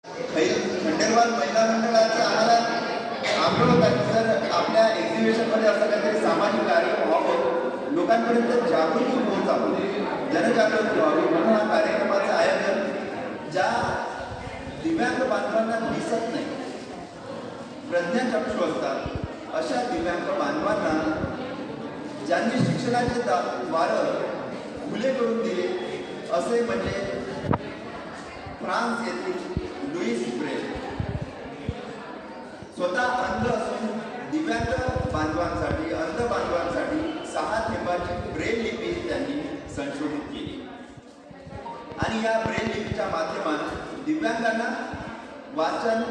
खंडेलवाल महिला मंडळाचं आम्हाला आग्रह होता की सर आपल्या एक्झिबिशनमध्ये असं काहीतरी सामाजिक कार्य व्हावं, लोकांपर्यंत जागृती पोहोचावं, जनजागृती व्हावी म्हणून हा कार्यक्रमाचं आयोजन ज्या दिव्यांग बांधवांना दिसत नाही, प्रज्ञाचक्षू असतात अशा दिव्यांग बांधवांना ज्यांनी शिक्षणाचे द्वार खुले करून दिले असे म्हणजे फ्रान्स येथील लुईस ब्रेल. स्वतः अंध असून दिव्यांग बांधवांसाठी, अंध बांधवांसाठी 6 थेंबाची ब्रेल लिपी त्यांनी संशोधित केली आणि या ब्रेल लिपीच्या माध्यमातून दिव्यांगांना वाचन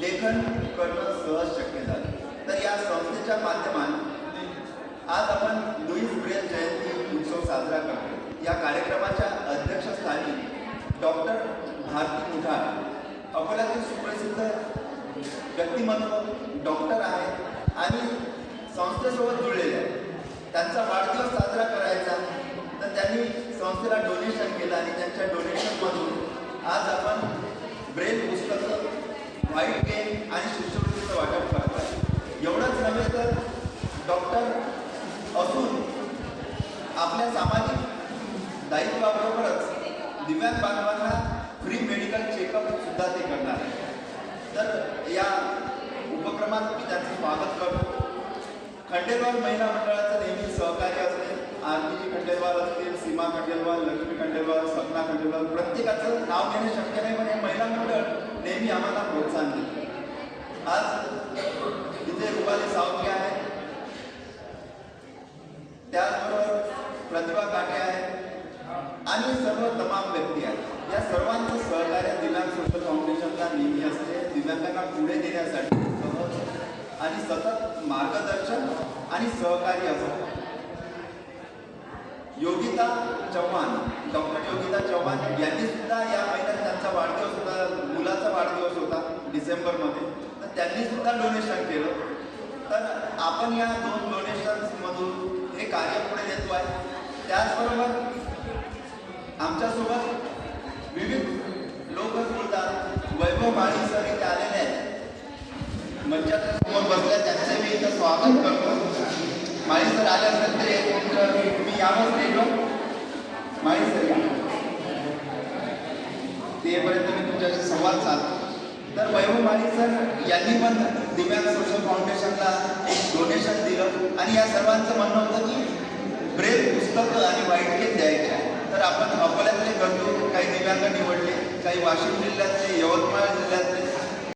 लेखन करणं सहज शक्य झालं. तर या संस्थेच्या माध्यमातून आज आपण लुईस ब्रेल जयंती उत्सव साजरा करतो. या कार्यक्रमाच्या अध्यक्षस्थानी डॉक्टर भारती मुठार, अकोल्यातील सुप्रसिद्ध व्यक्तिमत्व डॉक्टर आहेत आणि संस्थेसोबत जुळलेले आहेत. त्यांचा वाढदिवस साजरा करायचा तर त्यांनी संस्थेला डोनेशन केलं आणि त्यांच्या डोनेशनमधून आज आपण ब्रेल पुस्तकं, व्हाईट पेन आणि शिष्यवृत्तीचं वाटप करतात. एवढंच नव्हे तर डॉक्टर असून आपल्या सामाजिक दायित्वाबरोबरच दिव्यांग बांधवांना फ्री मेडिकल चेकअप सुद्धा ते करणार आहे. तर या उपक्रमात मी त्यांचं स्वागत करतो. खंडेलवाल महिला मंडळाचं नेहमी सहकार्य असते. आरती खंडेलवाल असतील, सीमा खंडेलवाल, लक्ष्मी खंडेलवाल, सपना खंडेलवाल, प्रत्येकाचं नाव घेणे शक्य नाही, पण हे महिला मंडळ नेहमी आम्हाला प्रोत्साहन देते. आज इथे रुपाली सावंगी आहे, त्याचबरोबर प्रतिभा काटे आहे आणि सर्व तमाम व्यक्ती आहेत. या सर्वांचं सहकार्य दिव्यांग सोशल फाउंडेशनला नेहमी असते. दिव्यांगांना पुढे नेण्यासाठी सहज आणि सतत मार्गदर्शन आणि सहकार्य असतं. योगिता चव्हाण, डॉक्टर योगिता चव्हाण यांनी सुद्धा या महिन्यात त्यांचा वाढदिवस होता, मुलाचा वाढदिवस होता डिसेंबरमध्ये, तर त्यांनी सुद्धा डोनेशन केलं. तर आपण या 2 डोनेशन्समधून हे कार्य पुढे नेतो आहे. त्याचबरोबर आमच्यासोबत विविध लोक बोलतात. वैभव माळी सर इथे आलेले आहेत, मंचाच्या समोर बसल्या, त्यांचे मी इथं स्वागत करतो. माळी सर आले असेल तर तुम्ही यावर येतो. माळी सर तेपर्यंत मी तुमच्याशी संवाद साधतो. तर वैभव माळी सर यांनी पण दिव्यांग सोशल फाउंडेशनला एक डोनेशन दिलं आणि या सर्वांचं म्हणणं होतं की ब्रेल पुस्तकं आणि व्हाईट पेन द्यायचे. तर आपण अकोल्यातले गरजू काही दिव्यांग निवडले, काही वाशिम जिल्ह्यातले, यवतमाळ